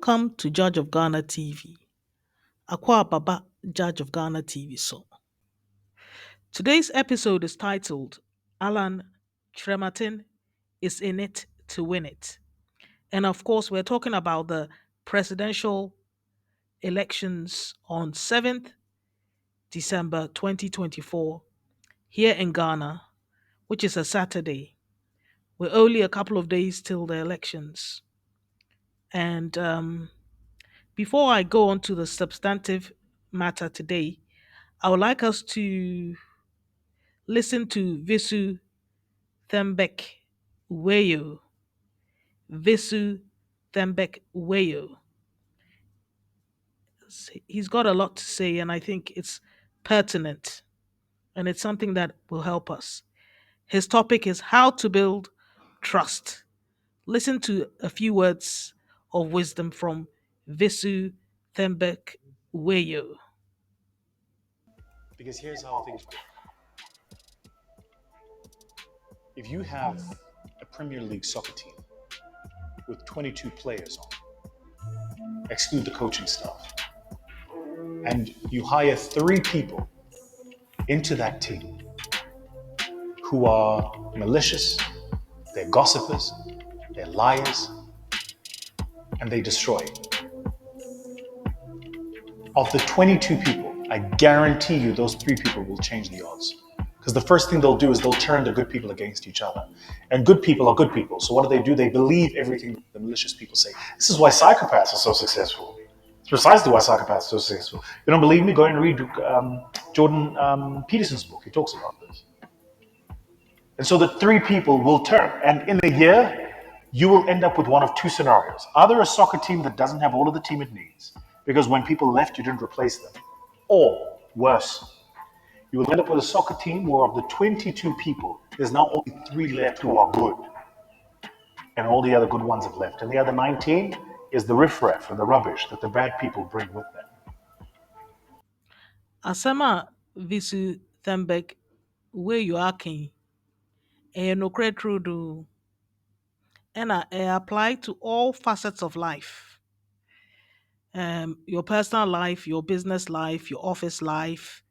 Welcome to Judge of Ghana TV. Akwa Baba, Judge of Ghana TV. So, today's episode is titled Alan Kyerematen is in it to win it. And of course, we're talking about the presidential elections on 7th December 2024 here in Ghana, which is a Saturday. We're only a couple of days till the elections. And before I go on to the substantive matter today, I would like us to listen to Visu Thembekwayo. Visu Thembekwayo. He's got a lot to say, and I think it's pertinent, and it's something that will help us. His topic is how to build trust. Listen to a few words of wisdom from Visu Thembekwayo. Because here's how things work. If you have a Premier League soccer team with 22 players on, exclude the coaching staff, and you hire 3 people into that team who are malicious, they're gossipers, they're liars, and they destroy. Of the 22 people, I guarantee you those 3 people will change the odds. Because the first thing they'll do is they'll turn the good people against each other. And good people are good people. So what do? They believe everything the malicious people say. This is why psychopaths are so successful. It's precisely why psychopaths are so successful. You don't believe me? Go and read Jordan Peterson's book. He talks about this. And so the 3 people will turn. And in a year, you will end up with one of 2 scenarios. Either a soccer team that doesn't have all of the team it needs, because when people left, you didn't replace them. Or worse, you will end up with a soccer team where of the 22 people, there's now only 3 left who are good. And all the other good ones have left. And the other 19 is the riffraff and the rubbish that the bad people bring with them. Asama Visu Thembekwayo akin no true do and I apply to all facets of life. Your personal life, your business life, your office life,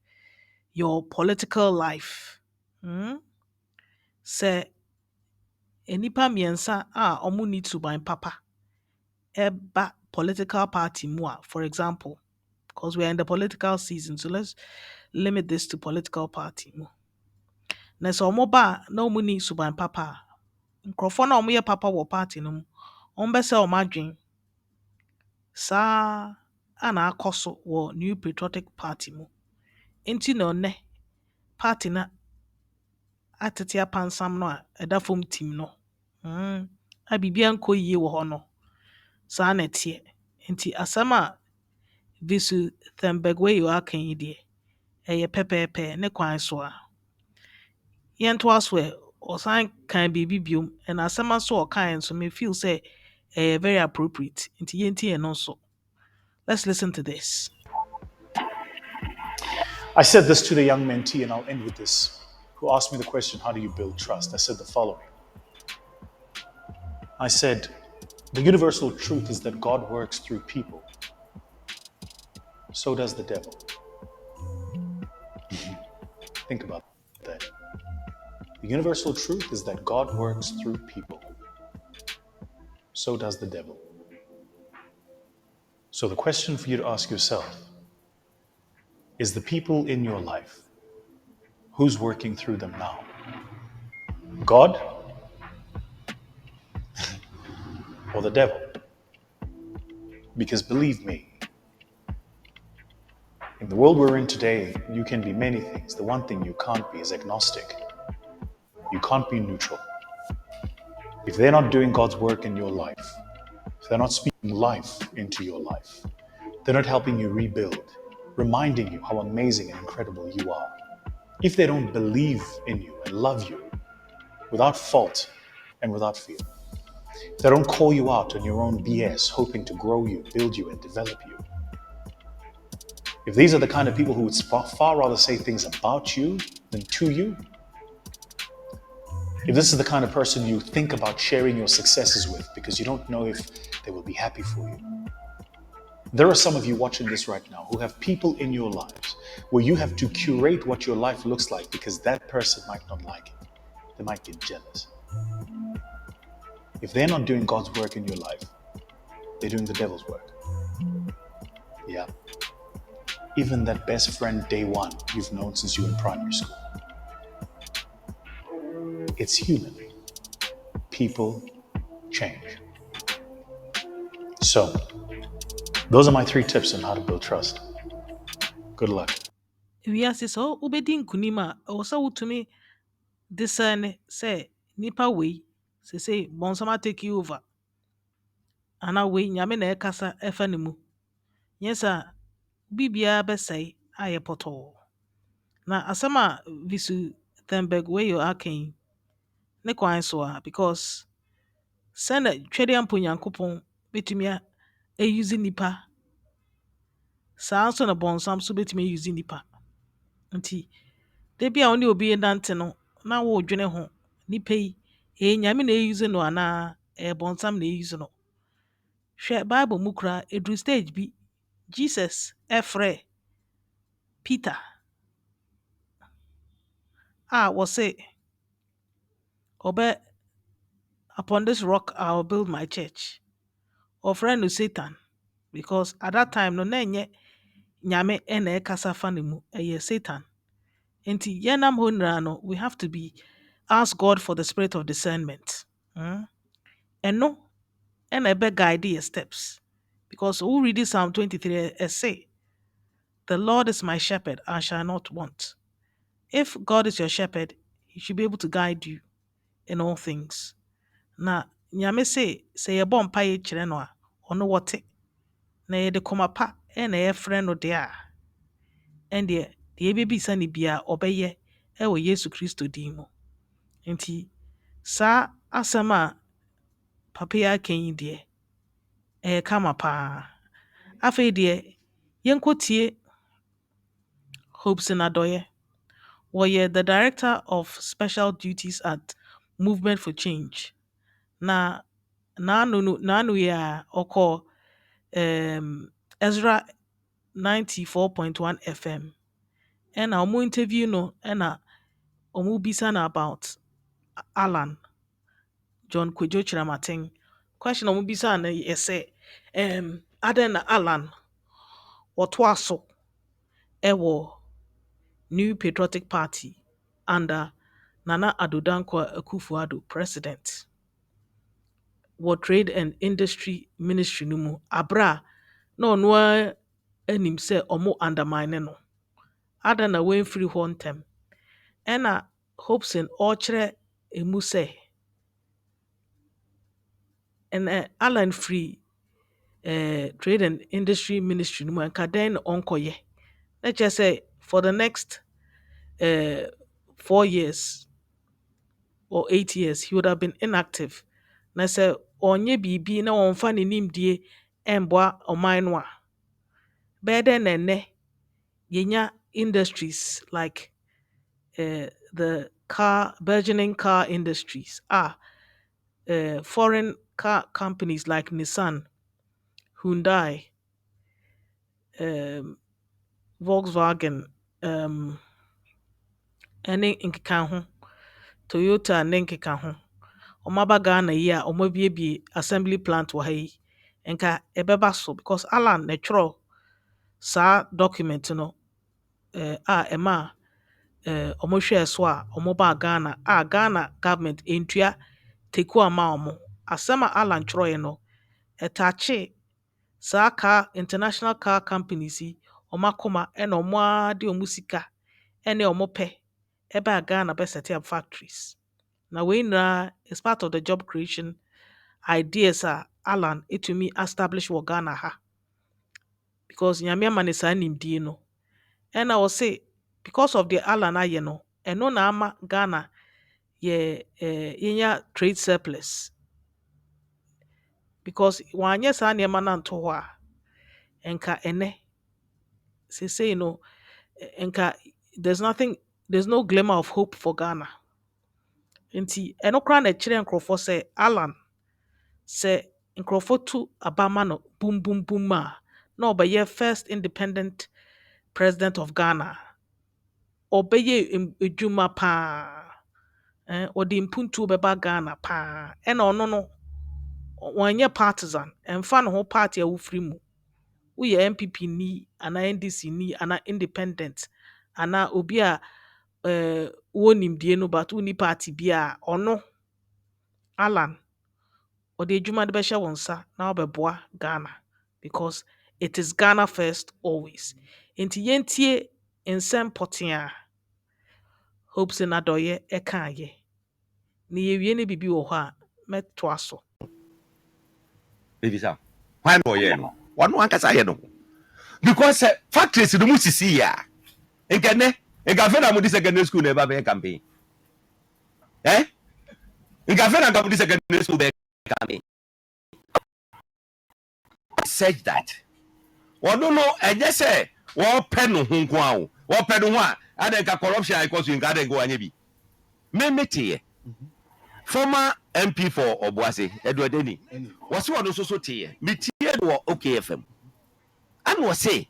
your political life. Mm? Sɛ enipa mmiɛnsa a ɔmo need to buy papa ɛba political party mu a, for example, because we are in the political season, so let's limit this to political party mu. Na sɛ ɔmo ba a na ɔmo need suban papa a, nkurɔfoɔ na ɔmo yɛ papa wɔ party no mu, ɔmo bɛsɛ ɔmo adwen. Saa a na akɔ so wɔ New Patriotic Party mu. Nti na ɔnnɛ party na atete apansam no a ɛda fam tim no. A biribia nkɔ yie wɔ hɔ no. Saa na ɛteɛ. Nti asɛm a Visu Thembekwayo aka yi deɛ, ɛyɛ pɛpɛɛpɛ ne kwan so a. Yɛntoa so ɛ, ɔsan kan biribi biom, ɛna asɛm nso a ɔkae nso me feel sɛ ɛyɛ very appropriate. Nti yɛntie ɛno nso. Let's listen to this. I said this to the young mentee, and I'll end with this, who asked me the question, how do you build trust? I said the following. I said, the universal truth is that God works through people. So does the devil. Think about that. The universal truth is that God works through people. So does the devil. So the question for you to ask yourself is, the people in your life, who's working through them now? God or the devil? Because believe me, in the world we're in today, you can be many things. The one thing you can't be is agnostic. You can't be neutral. If they're not doing God's work in your life, if they're not speaking life into your life, they're not helping you rebuild, reminding you how amazing and incredible you are. If they don't believe in you and love you without fault and without fear, if they don't call you out on your own BS, hoping to grow you, build you, and develop you, if these are the kind of people who would far rather say things about you than to you, if this is the kind of person you think about sharing your successes with because you don't know if they will be happy for you, There are some of you watching this right now who have people in your lives where you have to curate what your life looks like because that person might not like it. They might get jealous. If they're not doing God's work in your life, they're doing the devil's work. Yeah. Even that best friend day one you've known since you were in primary school. It's human. People change. So, those are my 3 tips on how to build trust. Good luck. wiase sɛ wobɛdi nkonim a ɛwɔ sɛ wotumi discern sɛ nipa wei sesei bɔnsɛm atake over anaa wei nyame na ɛkasa ɛfa ne mu nyɛ sɛ a biribiara bɛsɛe ayɛ pɔtɔɔ na asɛm a visu Thembekwayo aka yi ne kwan so a because sɛna twɛdeɛ mpo nyankopɔn bɛtumi ayusi nipa saa nso na bɔnsam so bɛtumi ayusi nipa nti da bi a wo ne obi nante no na wodwene ho nipa yi nyame na ɛyusi no anaa ɛyɛ bɔnsam na ɛyusi no hwɛ bible mu koraa ɛduru stage bi Jesus ɛfrɛ Peter a wɔse ɔbɛ upon this rock I will build my church ɔfrɛ no Satan because at that time no na ɛnyɛ nyame ɛna ɛkasa fa ne mu ɛyɛ Satan nti yɛnam hɔ nyinaa no we have to be ask God for the spirit of discernment ɛno ɛna ɛbɛ guide yɛ steps because who read Psalm 23 say the Lord is my shepherd I shall not want. If God is your shepherd he should be able to guide you in all things. Na nyame se sɛ yɛbɔ mpaeɛ kyerɛ no a ɔno wɔte na yɛde kɔma pa ɛna yɛfrɛ no deɛ a ɛndeɛ deɛ yɛbɛbisa no biara ɔbɛyɛ ɛwɔ Yesu Kristo din mu nti saa asɛm a papa yi aka yi deɛ ɛyɛ kama paa afei deɛ yɛnkɔtie Hopeson Adorye wɔyɛ the director of special duties at Movement for Change na n'ano yi a ɔkɔ Ezra 94.1 FM ɛna ɔmo interview no ɛna ɔmo bisa no about Alan John Kwadwo Kyerematen question a ɔmo bisa no yɛ sɛ adɛn na Alan wɔtoa so ɛwɔ New Patriotic Party under Nana Addo Dankwa Akufo-Addo president wɔ Trade and Industry Ministry no mu abra na ɔno ara anim sɛ ɔmo undermine no adɛn na wɔmfiri hɔ ntɛm ɛna Hopeson ɔkyerɛ emu sɛ ɛnɛ Alan firi Trade and Industry Ministry no mu nka dɛn na ɔnkɔyɛ na kyerɛ sɛ for the next 4 years or 8 years he would have been inactive na sɛ ɔnyɛ biribi na ɔmfa ne nimdie ɛmboa ɔman no a bɛyɛ dɛn na ɛnnɛ yɛnya industries like the burgeoning car industries foreign car companies like Nissan, Hyundai, Volkswagen, ɛne nkeka ho, Toyota ne nkeka ho. Ɔmo aba Ghana yi a ɔmo abiebie assembly plant wɔ ha yi. Nka ɛbɛba so because Alan na ɛtwerɛ saa document no a ɛma ɔmo hwɛɛ so a ɔmo baa Ghana a Ghana government entua teku ama ɔmo. Asɛm a Alan twerɛeɛ no ɛtaakye saa international car companies yi ɔmo akoma ɛna ɔmo ara de ɔmo sika ɛne ɔmo pɛ ɛbaa Ghana bɛ set up factories. Na wei nyinaa is part of the job creation ideas a Alan etumi establish wɔ Ghana ha because nyame ama ne saa nimdie no ɛna ɔse because of the Alan ayɛ no ɛno na ama Ghana yɛnya trade surplus because wanyɛ saa nneɛma no anto hɔ a ɛnka ɛnɛ sesei no ɛnka there's no glimmer of hope for Ghana nti ɛno koraa na ɛkyerɛ nkurɔfoɔ sɛ Alan sɛ nkurɔfoɔ tu aba ma no bum bum bum a No, but yeah, first independent president of Ghana. Obeye ejuma pa. Odi mpuntu beba Ghana pa. Ena ono no wanye partisan. Emfa no ho party a wofiri mu. Woyɛ MPP ni ana NDC ni ana independent ana obi a wonim die no but woni party bi a ɔno Alan ɔde adwuma de bɛhyɛ wo nsa na wabɛboa Ghana because it is Ghana first always. Nti yɛntie nsɛm pɔtee a Hopeson Adorye ɛkaayɛ. Na yɛwie ne bibi wɔ hɔ a mɛtoa so. Baby Sam, why no ye no? One kasa ye no. Because factories no mu sisi ya. Nkene, nkafe na mu di secondary school na eba be campaign. Nkafe na mu di secondary school be campaign. Said that. One no enye say wo pe no ho nko a wo. Wo pe no ho a adenka corruption because you nka adenka wanye bi. Memete former MP for Obuasi, Edward Denny, was one also so tear. Me tear or OKFM. And was say,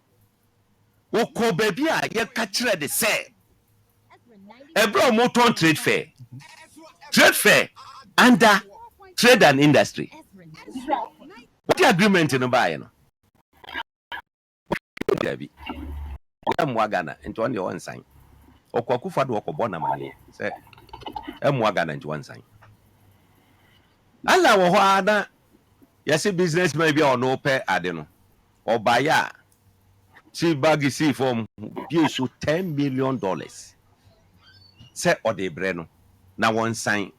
Woko baby, I catch the say. A bro motor trade fair. Trade fair under trade and industry. What the agreement in the buy? Debbie. Mwagana into only one sign. Okwakufa do okobona mani. Say, Mwagana into one sign. Allah wo hɔ yɛsɛ businessman bi a ɔno pɛ ade no ɔbaya si bag si form bi so $10 million sɛ ɔde brɛ no na wɔn sign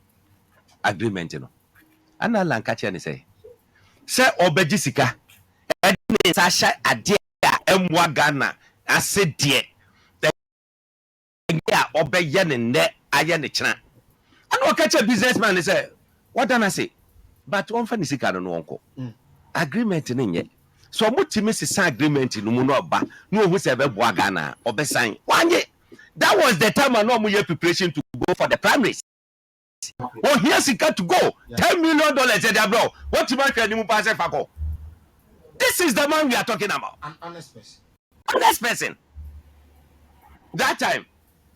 agreement no ana Allah nka kyɛ ne sɛ ɔbɛgye sika ɛde ne nsa hyɛ ade a ɛmmoa Ghana ase deɛ a ɔbɛyɛ ne nnɛ ayɛ ne kyena ana ɔka kyɛ businessman ne sɛ what done I say? But one fan is a canon uncle. Agreement in yet. So what to miss a agreement in Munoba, no who's ever Wagana or Besang. One year. That was the time I know we have preparation to go for the primaries. Oh, here's he got to go. $10 million at bro. What you make a pass a. This is the man we are talking about. An honest person. Honest person. That time.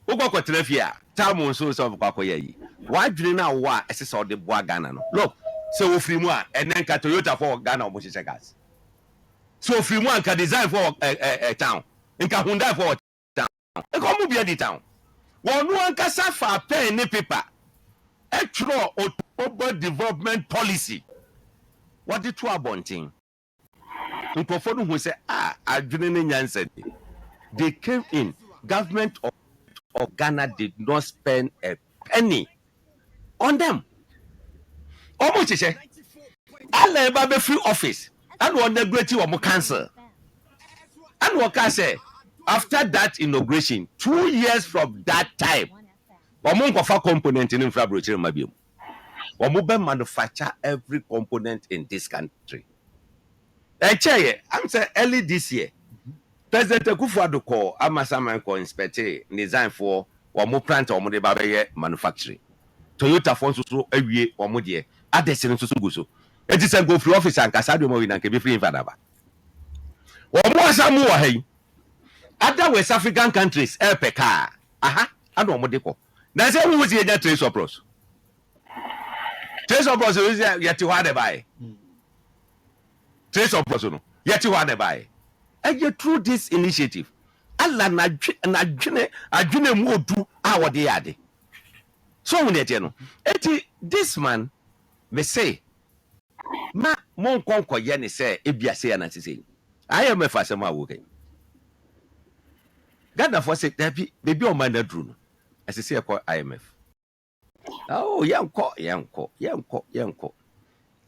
Ugo kwa telefia. Tamu so kwakoye. Why do you now wa SSO de bois Ghana no? Look, so free moi and then Toyota for Ghana or Bushisegas. So free one can design for a town. And can Hyundai for a town. And come be the town. One can suffer a pen in paper. Extra urban development policy. What the two abonting? Uncle who say, I didn't answer. They came in. Government of Ghana did not spend a penny on them. Almost say, I'll be free office. And one neglect you or cancel. And what can say after that inauguration, 2 years from that time, Wamon kofa component in infrastructure mabium. Wamube manufacture every component in this country. And I'm saying early this year. President Akufo-Addo call Amasaman ko inspect design for Wamu plant or Mode Babaye manufacturing. Toyota phones so every or Mode, others in Susuguso. It is a go free office and Casado and can be free in Fadaba. Wamu Samu, hey, other West African countries, Peka, aha, and Omodeko. That's who was the trace of pros. Trace of pros is yet to have buy. Trace of pros, yet to have buy. And you through this initiative, Allah na adwene mu odu a wode yade. So when you know, this man me say, ma mon konko ye ne say ebia say na say. I am a fast ma wo kan. Ghana for say baby o man na dru no. As say IMF. Oh, yanko.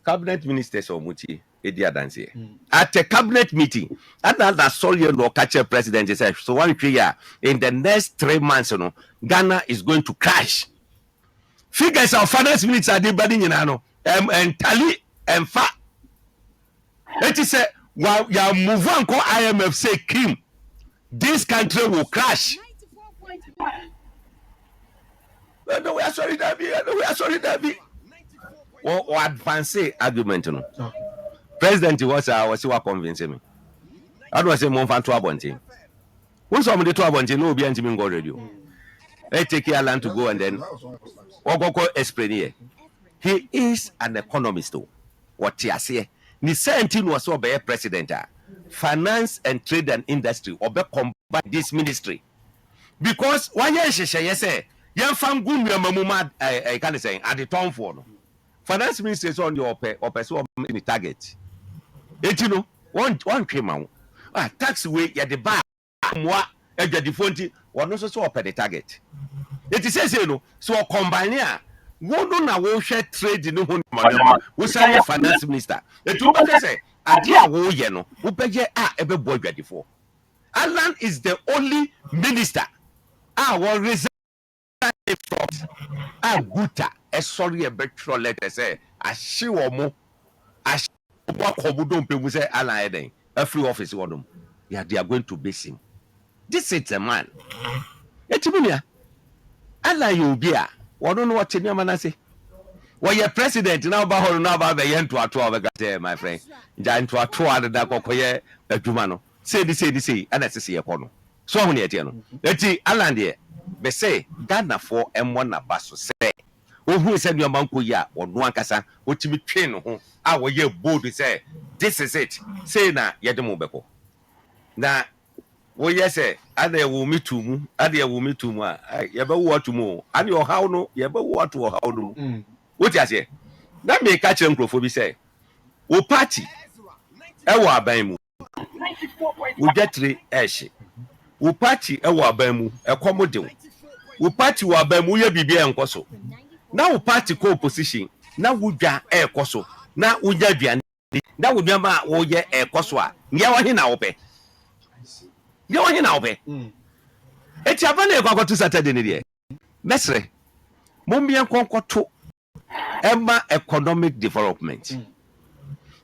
Cabinet ministers or muti at a cabinet meeting, another sorry no catch a president said, so 1 year in the next 3 months, Ghana is going to crash. Figures of finance minister are debating and tally and fa. It is a while you move on, call IMF say Kim, this country will crash. No, we are sorry, Dabi. Or advance argument, President was convincing me. I don't say more fan to abonting. Once somebody to abonting, no be anti go radio. I take Alan to go and then go explain here. He is an economist though. What he say? Ni 17 was so be president. Finance and trade and industry or be combine this ministry. Because why yes say yan fan gun your mamuma I can say at the town for no. Finance minister is on your so many target. You know, one came out. Tax way ya the bar moi e the fonti one so open the target. It is say no so combine here. Wo no na wo hwe trade no ho manema. Wo say finance minister. It will be say ade a wo ye no wo beje ebe boy dwadifo. Alan is the only minister will resign from Guta. Sorry, a betro letter say, I see more. I see what Kobudo people say, Alan Eden, a free office on them. Yeah, they are going to base him. This is a man. It's me. Alan, you be a. I don't know what your man say. Well, your president now about the end to a 12, my friend. Giant to a 12 that Kokoye, a Jumano. Say, and that's a see upon. So many at you. Let's see, Alan there. Be say Ghana for M1 na baso say who said your manko ya or no ankasa what you train ho a wo ye bold say this is it say na ye de mo beko na wo ye say ade wo mitu mu a ye be wo to mu ade o haw no ye be wo to o haw no what you say na me ka kire nkrofo bi say wo party e wo aban mu wo jetre ehye wo party e wo aban mu e komodew wo party wo aban mu ye bibia enkoso na wo party ko opposition na wo dwa ekoso na wo nya duane na wo dwa ma wo ye ekoso a nye wo he na wo pe nye wo he na wo pe eti abana e kwakoto Saturday ne de mesre mommia konkoto emma economic development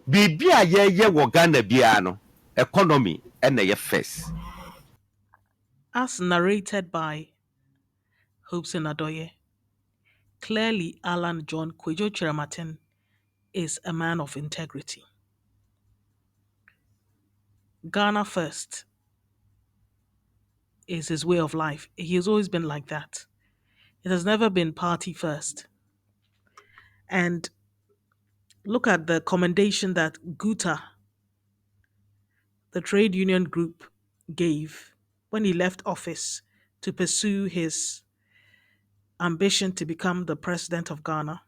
bibia ye wo Ghana bia no economy na ye first As narrated by Hopeson Adorye, clearly Alan John Kyerematen is a man of integrity. Ghana first is his way of life. He has always been like that. It has never been party first. And look at the commendation that Guta, the trade union group, gave when he left office to pursue his ambition to become the president of Ghana.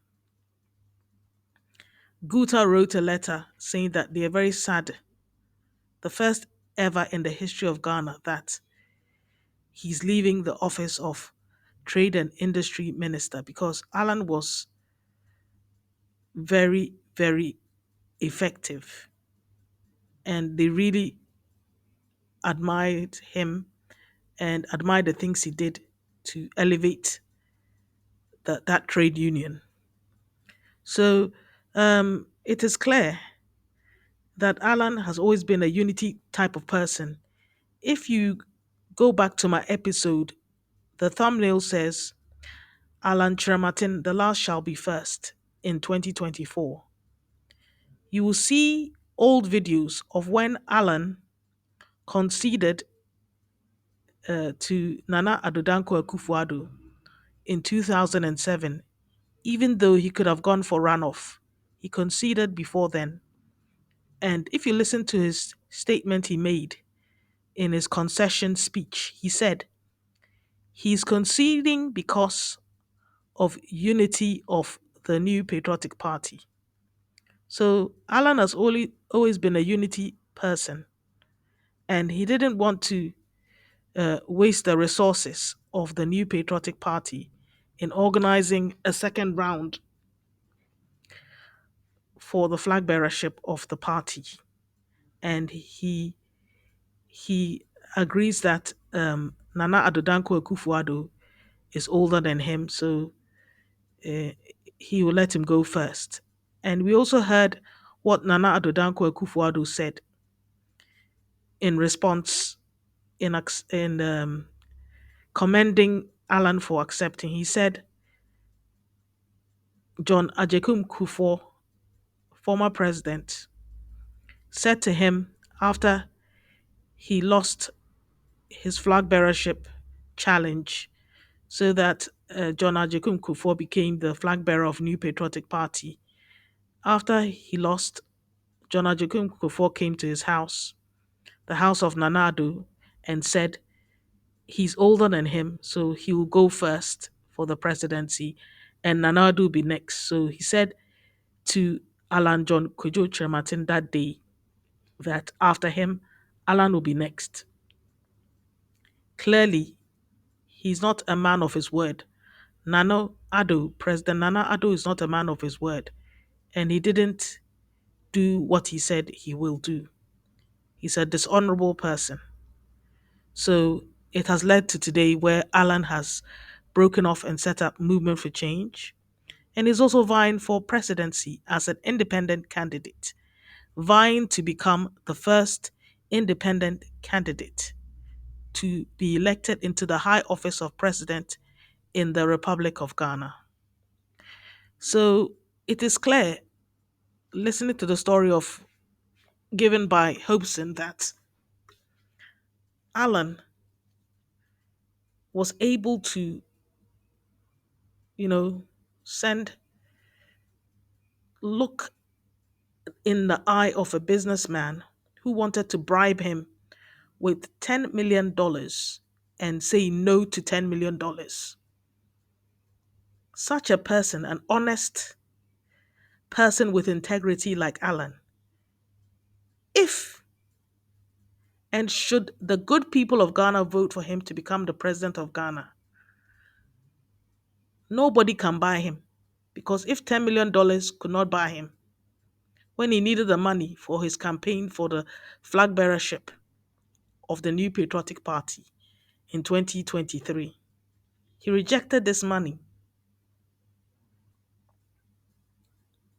Guta wrote a letter saying that they are very sad, the first ever in the history of Ghana, that he's leaving the office of Trade and Industry Minister because Alan was very, very effective and they really admired him and admired the things he did to elevate that trade union. So it is clear that Alan has always been a unity type of person. If you go back to my episode, the thumbnail says, Alan Kyerematen, the last shall be first in 2024. You will see old videos of when Alan conceded to Nana Addo Akufo-Addo in 2007, even though he could have gone for runoff. He conceded before then. And if you listen to his statement he made in his concession speech, he said he's conceding because of unity of the new patriotic party. So Alan has always been a unity person, and he didn't want to waste the resources of the new patriotic party in organizing a second round for the flag bearership of the party. And he agrees that Nana Addo Akufo-Addo is older than him, so he will let him go first. And we also heard what Nana Addo Akufo-Addo said in response in commending Alan for accepting. He said John Ajekum Kufuor, former president, said to him after he lost his flag bearership challenge so that John Ajekum Kufuor became the flag bearer of New Patriotic Party. After he lost, John Ajekum Kufuor came to his house, the house of Nanado, and said he's older than him, so he will go first for the presidency, and Nanado will be next. So he said to Alan John Kojo Kyerematen that day that after him, Alan will be next. Clearly, he's not a man of his word. President Nana Addo is not a man of his word, and he didn't do what he said he will do. He's a dishonorable person. So it has led to today where Alan has broken off and set up Movement for Change, and is also vying for presidency as an independent candidate, vying to become the first independent candidate to be elected into the high office of president in the Republic of Ghana. So it is clear, listening to the story of given by Hopeson, that Alan was able to, you know, send look in the eye of a businessman who wanted to bribe him with $10 million and say no to $10 million. Such a person, an honest person with integrity like Alan, if and should the good people of Ghana vote for him to become the president of Ghana, nobody can buy him. Because if $10 million could not buy him, when he needed the money for his campaign for the flag bearership of the New Patriotic Party in 2023, he rejected this money.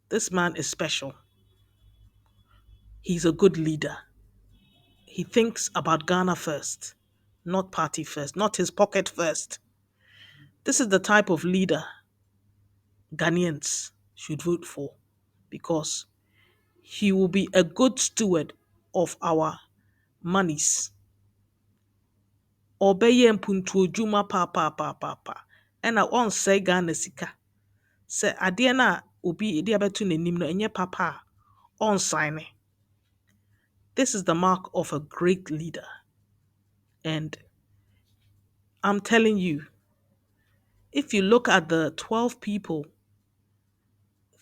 This man is special. He's a good leader. He thinks about Ghana first, not party first, not his pocket first. This is the type of leader Ghanaians should vote for because he will be a good steward of our monies. Ɔbɛyɛ mpuntuodwuma papaapaa ɛna ɔnsɛe Ghana sika. Sɛ adeɛ no a obi de abɛto n'anim no ɛnyɛ papa a ɔnsign. This is the mark of a great leader. And I'm telling you, if you look at the 12 people,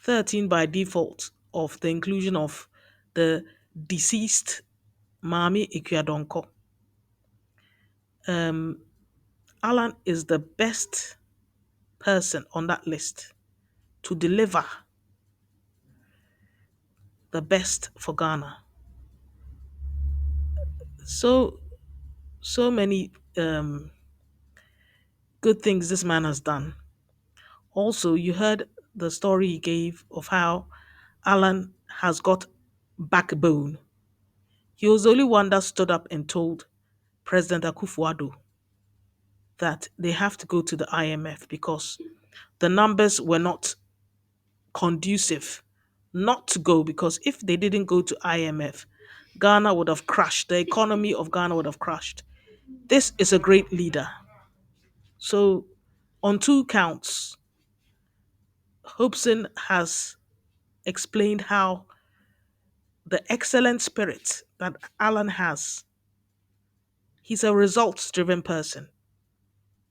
13 by default of the inclusion of the deceased Mami Ikuadonko, Alan is the best person on that list to deliver the best for Ghana. So many good things this man has done. Also, you heard the story he gave of how Alan has got backbone. He was the only one that stood up and told President Akufo-Addo that they have to go to the IMF because the numbers were not conducive not to go, because if they didn't go to IMF, Ghana would have crashed. The economy of Ghana would have crashed. This is a great leader. So, on two counts, Hopeson has explained how the excellent spirit that Alan has, he's a results driven person.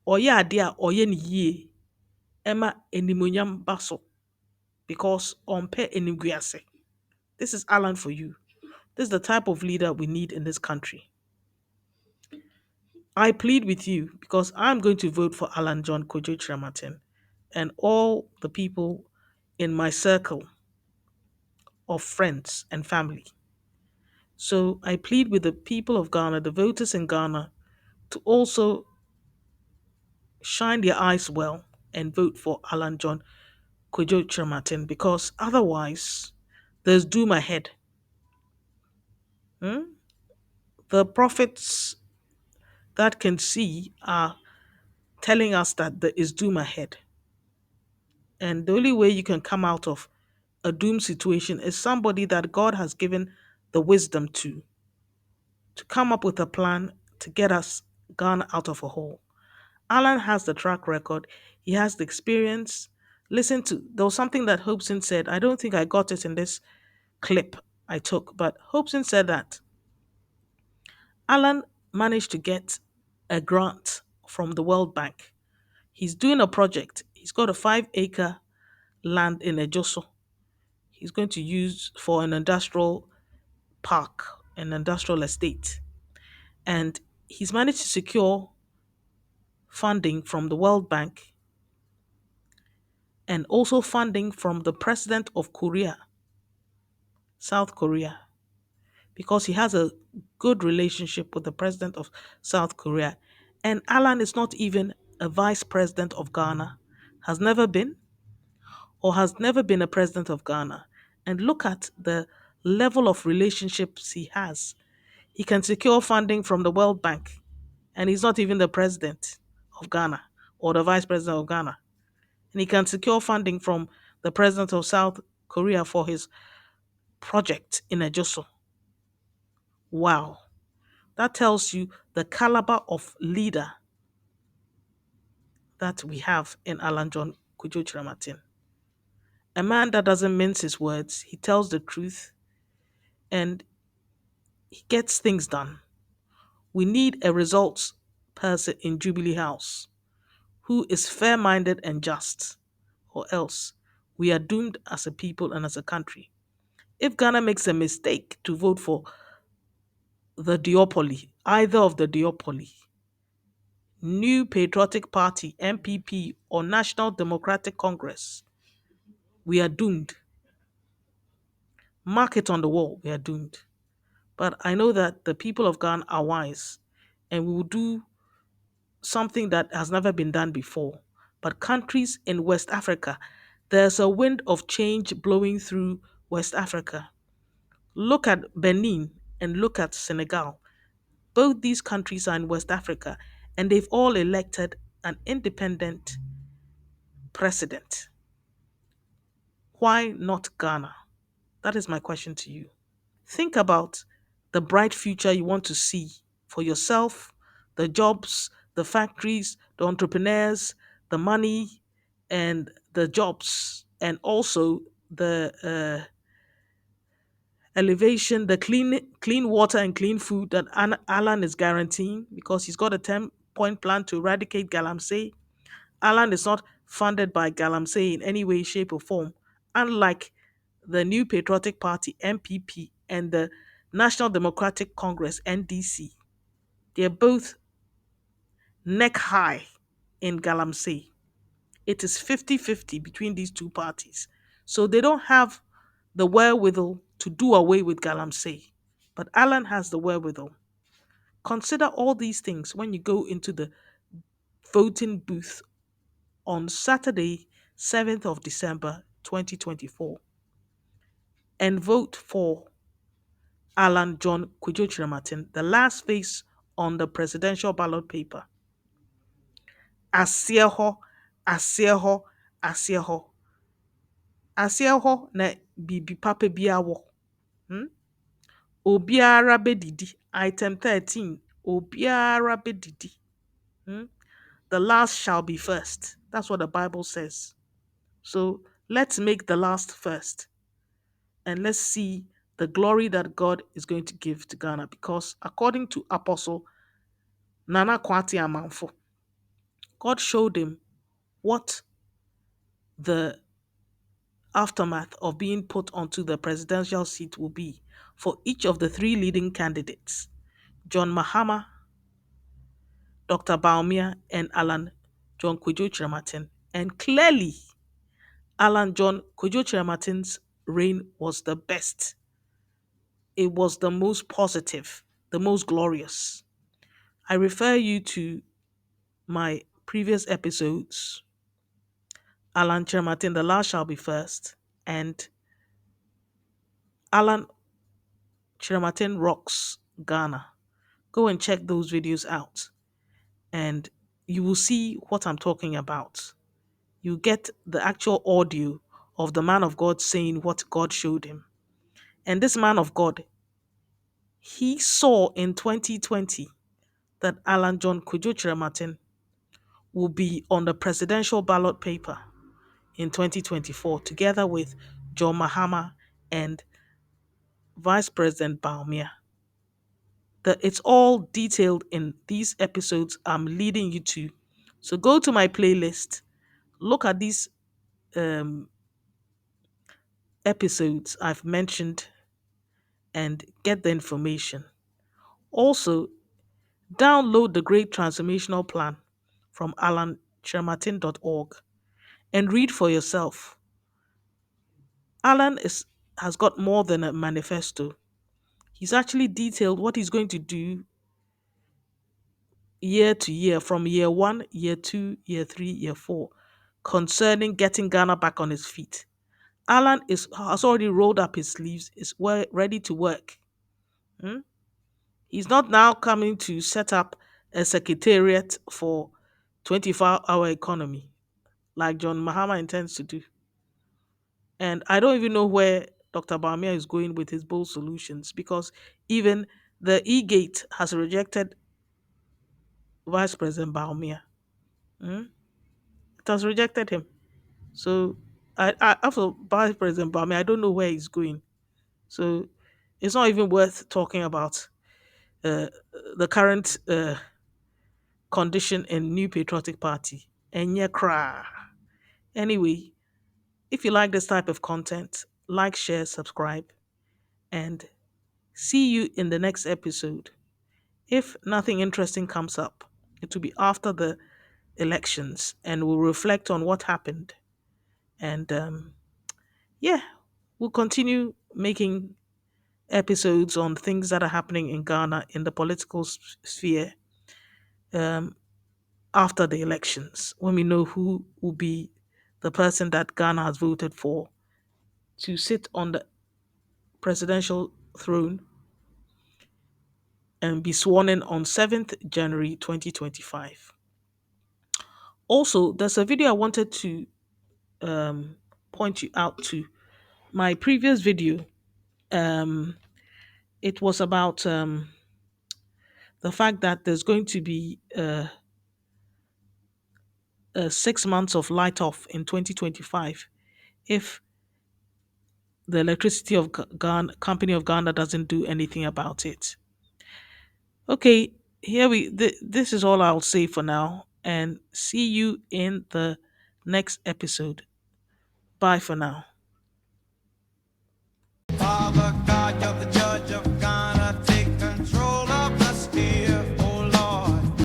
Oya adia oye ni yie, Emma enimonyam baso, because onpe eniguase. This is Alan for you. This is the type of leader we need in this country. I plead with you because I'm going to vote for Alan John Kojo Kyerematen and all the people in my circle of friends and family. So I plead with the people of Ghana, the voters in Ghana, to also shine their eyes well and vote for Alan John Kojo Kyerematen, because otherwise there's doom ahead. The prophets that can see are telling us that there is doom ahead. And the only way you can come out of a doom situation is somebody that God has given the wisdom to to come up with a plan to get us Ghana out of a hole. Alan has the track record, he has the experience. Listen to, there was something that Hopeson said. I don't think I got it in this clip I took, but Hopeson said that Alan managed to get a grant from the World Bank. He's doing a project. He's got a 5-acre land in Ejoso. He's going to use for an industrial park, an industrial estate. And he's managed to secure funding from the World Bank and also funding from the president of Korea, South Korea, because he has a good relationship with the president of South Korea. And Alan is not even a vice president of Ghana, has never been, or has never been a president of Ghana. And look at the level of relationships he has. He can secure funding from the World Bank, and he's not even the president of Ghana or the vice president of Ghana. And he can secure funding from the president of South Korea for his project in Ejoso. Wow. That tells you the caliber of leader that we have in Alan John Kujo Chiramatin. A man that doesn't mince his words, he tells the truth, and he gets things done. We need a results person in Jubilee House who is fair minded and just, or else we are doomed as a people and as a country. If Ghana makes a mistake to vote for the duopoly, either of the duopoly, New Patriotic Party, NPP, or National Democratic Congress, we are doomed. Mark it on the wall, we are doomed. But I know that the people of Ghana are wise and we will do something that has never been done before. But countries in West Africa, there's a wind of change blowing through West Africa. Look at Benin and look at Senegal. Both these countries are in West Africa and they've all elected an independent president. Why not Ghana? That is my question to you. Think about the bright future you want to see for yourself, the jobs, the factories, the entrepreneurs, the money, and the jobs, and also the elevation, the clean water and clean food that Alan is guaranteeing because he's got a 10-point plan to eradicate galamsey. Alan is not funded by galamsey in any way, shape, or form, unlike the New Patriotic Party (NPP) and the National Democratic Congress (NDC). They're both neck high in galamsey. It is 50-50 between these two parties. So they don't have the wherewithal to do away with galamsey. But Alan has the wherewithal. Consider all these things when you go into the voting booth on Saturday, 7th of December 2024 and vote for Alan John Kwejo Martin, the last face on the presidential ballot paper. Asieho, asieho, asieho. Asieho na bibi papa biawo. Obiara bedidi. Item 13. Obiara bedidi. The last shall be first. That's what the Bible says. So let's make the last first. And let's see the glory that God is going to give to Ghana. Because according to Apostle Nana Kwati Amanfo, God showed him what the aftermath of being put onto the presidential seat will be for each of the three leading candidates, John Mahama, Dr. Baumia, and Alan John Kwejo Chiramatin. And clearly, Alan John Kwejo Chiramatin's reign was the best. It was the most positive, the most glorious. I refer you to my previous episodes, Alan Kyerematen, The Last Shall Be First, and Alan Kyerematen Rocks Ghana. Go and check those videos out, and you will see what I'm talking about. You get the actual audio of the man of God saying what God showed him. And this man of God He saw in 2020 that Alan John Kyerematen will be on the presidential ballot paper in 2024, together with John Mahama and Vice President Baumia. It's all detailed in these episodes I'm leading you to. So go to my playlist, look at these um, episodes I've mentioned, and get the information. Also, download the Great Transformational Plan from alankyerematen.org and read for yourself. Alan has got more than a manifesto. He's actually detailed what he's going to do year to year, from year one, year two, year three, year four, concerning getting Ghana back on its feet. Alan has already rolled up his sleeves, is ready to work. Hmm? He's not now coming to set up a secretariat for 24-hour economy like John Mahama intends to do. And I don't even know where Dr. Bamia is going with his bold solutions, because even the E-Gate has rejected Vice President Bamia. Hmm? It has rejected him. So after Vice President Bamia, I don't know where he's going. So it's not even worth talking about uh, the current condition in New Patriotic Party. Enye kra. Anyway, if you like this type of content, like, share, subscribe, and see you in the next episode. If nothing interesting comes up, it will be after the elections and we'll reflect on what happened. And yeah, we'll continue making episodes on things that are happening in Ghana in the political sphere um, after the elections, when we know who will be the person that Ghana has voted for to sit on the presidential throne and be sworn in on 7th January 2025. Also, there's a video I wanted to um, point you out to. My previous video, um, it was about the fact that there's going to be 6 months of light off in 2025 if the electricity of Ghana, company of Ghana doesn't do anything about it. Okay, this is all I'll say for now, and see you in the next episode. Bye for now.